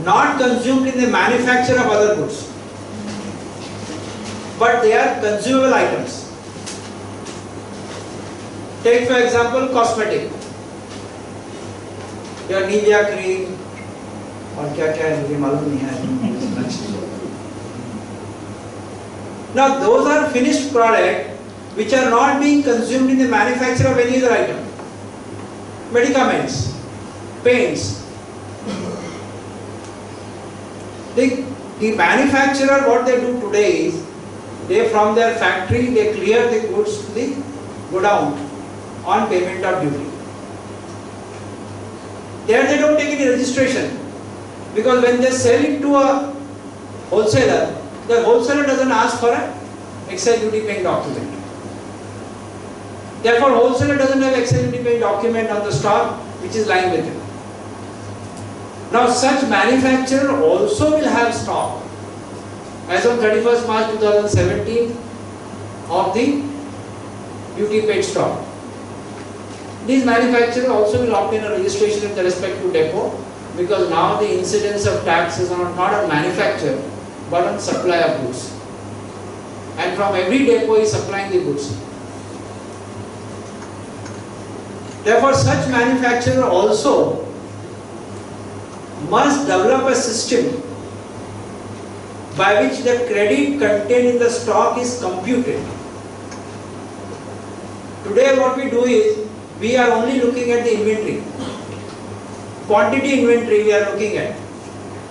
not consumed in the manufacture of other goods, but they are consumable items. Take for example cosmetic, your Nivea cream और क्या क्या है मुझे मालूम नहीं है. Now those are finished product which are not being consumed in the manufacture of any other item. Medicaments, paints. The manufacturer, what they do today is, they from their factory, they clear the goods to the godown on payment of duty. There they don't take any registration, because when they sell it to a wholesaler, the wholesaler doesn't ask for an excise duty paying document. Therefore, wholesaler doesn't have excise duty paying document on the stock which is lying with him. Now, such manufacturer also will have stock as on 31st March 2017 of the duty paid stock. These manufacturers also will obtain a registration with respect to depot, because now the incidence of tax is not on manufacture but on supply of goods. And from every depot is supplying the goods. Therefore, such manufacturer also must develop a system by which the credit contained in the stock is computed. Today what we do is, we are only looking at the inventory. Quantity inventory we are looking at.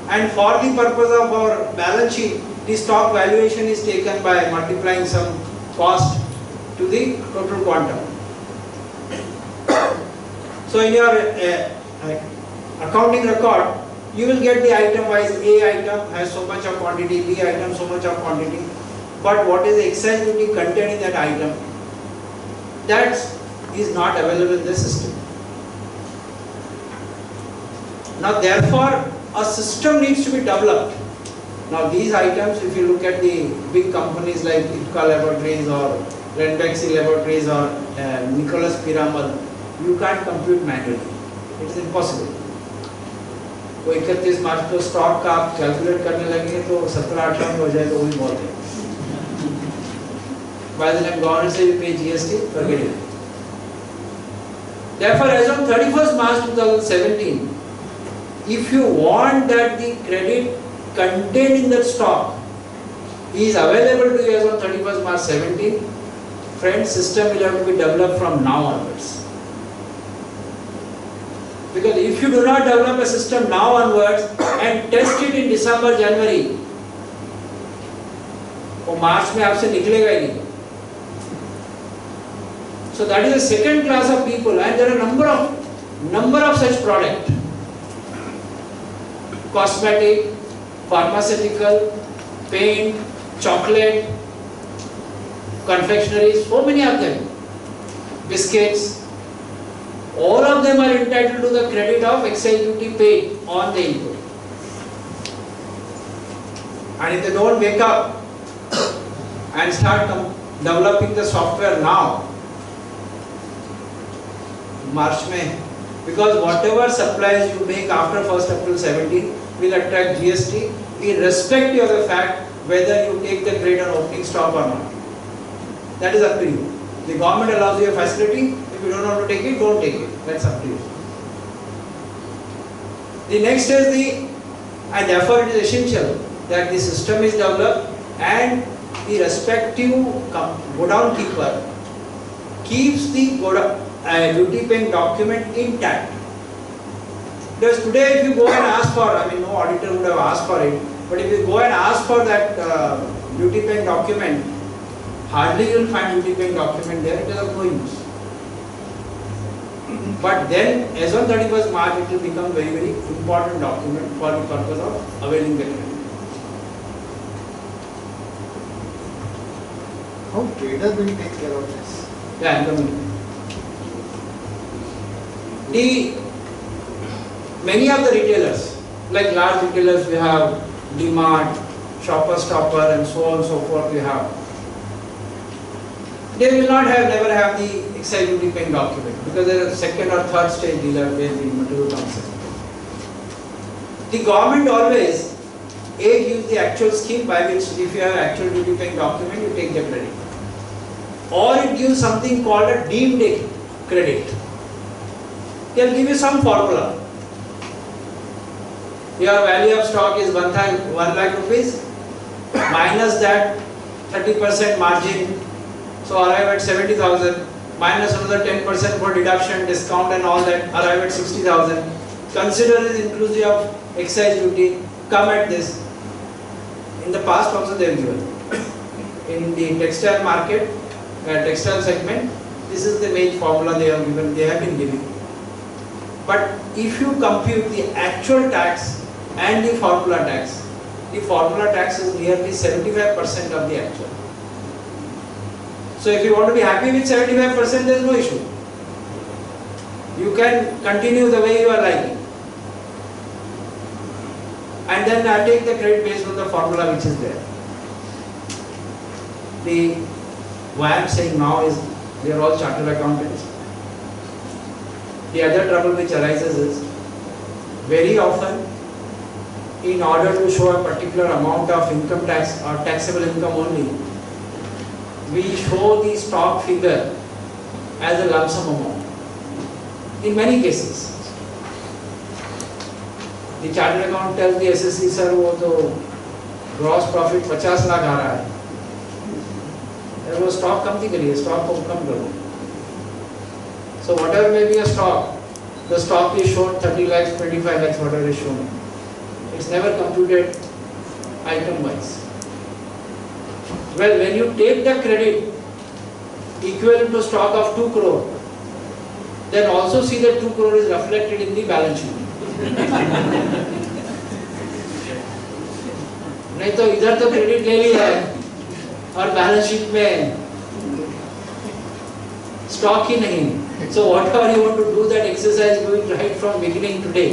And for the purpose of our balance sheet, the stock valuation is taken by multiplying some cost to the total quantum. So in your accounting record, you will get the item wise. A item has so much of quantity, B item so much of quantity. But what is the excise duty contained in that item? That is not available in the system. Now therefore, a system needs to be developed. Now these items, if you look at the big companies like ITCA Laboratories or Renbexy Laboratories or Nicholas Piramal, you can't compute manually. It is impossible. वो 31 मार्च को stock का आप calculate करने लगेंगे तो 17-18 में हो जाए तो वही बहुत है. By the time government says you pay GST, forget it. Therefore, as on 31st March 2017, if you want that the credit contained in that stock is available to you as on 31st March 17, friends, system will have to be developed from now onwards. Because if you do not develop a system now onwards and test it in December, January, वो मार्च में आपसे निकलेगा ही नहीं. So that is a second class of people, and there are number of such product, cosmetic, pharmaceutical, paint, chocolate, confectionery, so many of them, biscuits. All of them are entitled to the credit of excise duty paid on the input. And if they don't wake up and start developing the software now, March May, because whatever supplies you make after 1st April 17 will attract GST, irrespective of the fact whether you take the credit on opening stock or not. That is up to you. The government allows you a facility. If you don't want to take it, don't take it. That's up to you. The next is and therefore it is essential that the system is developed and the respective godown keeper keeps the duty paying document intact. Because today if you go and ask for, no auditor would have asked for it, but if you go and ask for that duty paying document, hardly you will find duty paying document there, it is of no use. But then, as on 31st March, it will become very, very important document for the purpose of availing the credit. How trader will take care of this? Yeah, I am coming. Many of the retailers, like large retailers, we have DMart, Shopper Stopper, and so on and so forth. We have. They will not never have the excise duty paying document because they are second or third stage dealer where the material comes in. The government always gives the actual scheme by which if you have actual duty paying document, you take the credit. Or it gives something called a deemed credit. They'll give you some formula. Your value of stock is 1 lakh rupees, minus that 30% margin, so arrive at 70,000, minus another 10% for deduction, discount and all that, arrive at 60,000. Consider it inclusive of excise duty, come at this. In the past also they have given. In the textile market, textile segment, this is the main formula they have given, they have been giving. But if you compute the actual tax and the formula tax is nearly 75% of the actual. So if you want to be happy with 75%, there is no issue. You can continue the way you are liking. And then I take the credit based on the formula which is there. Why I am saying now is they are all chartered accountants. The other trouble which arises is very often, in order to show a particular amount of income tax or taxable income only, we show the stock figure as a lump sum amount. In many cases, the chartered account tells the SSC, sir, वो तो gross profit 50 lakh आ रहा है, वो stock कम थी करिए, stock को कम करो. So whatever may be a stock, the stock is shown 30 lakhs, 25 lakhs, whatever is shown. It's never computed item wise. Well, when you take the credit equivalent to stock of 2 crore, then also see that 2 crore is reflected in the balance sheet. नहीं तो इधर तो credit ले लिया है और balance sheet में stock ही नहीं. So whatever you want to do that exercise, do it right from beginning today.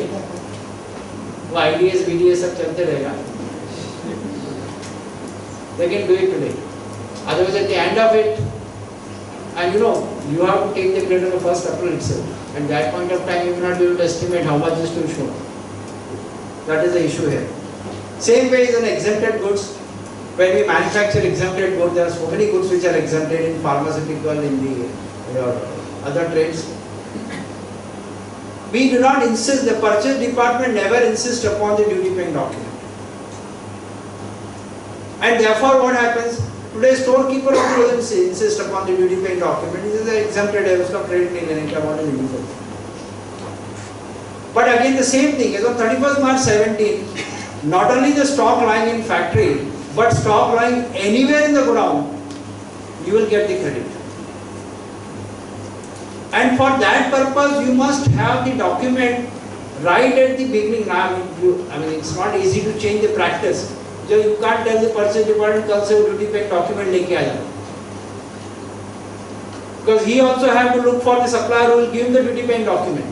वो IDS, BDS सब चलते रहेगा. They can do it today. Otherwise, at the end of it, and you have to take the credit on the 1st April itself. At that point of time, you will not be able to estimate how much is to show. That is the issue here. Same way is an exempted goods. When we manufacture exempted goods, there are so many goods which are exempted in pharmaceutical, in the other trades. We do not insist, the purchase department never insists upon the duty paying document. And therefore what happens? Today storekeeper also doesn't insist upon the duty paying document. This is exempted, uska credit nahi lene ka, what is illegal. But again the same thing, as on 31st March 17, not only the stock lying in factory, but stock lying anywhere in the godown, you will get the credit. And for that purpose, you must have the document right at the beginning. Now, it's not easy to change the practice. So you can't tell the purchase department, कल से वो duty paying document लेके आ जाओ. Because he also have to look for the supplier who will give him the duty paying document.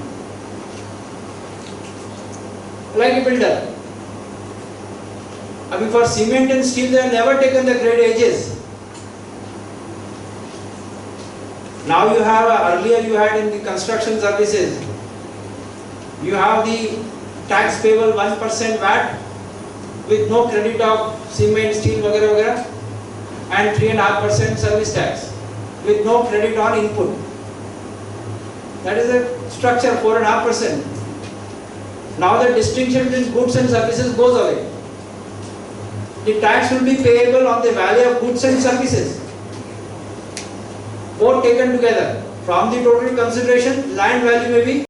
Like a builder. I mean, for cement and steel, they have never taken the grade ages. Now you have, earlier you had in the construction services, you have the tax payable 1% VAT with no credit of cement, steel, वगैरह वगैरह, and 3.5% service tax with no credit on input. That is a structure, 4.5%. Now the distinction between goods and services goes away. The tax will be payable on the value of goods and services. Both taken together. From the total consideration, land value may be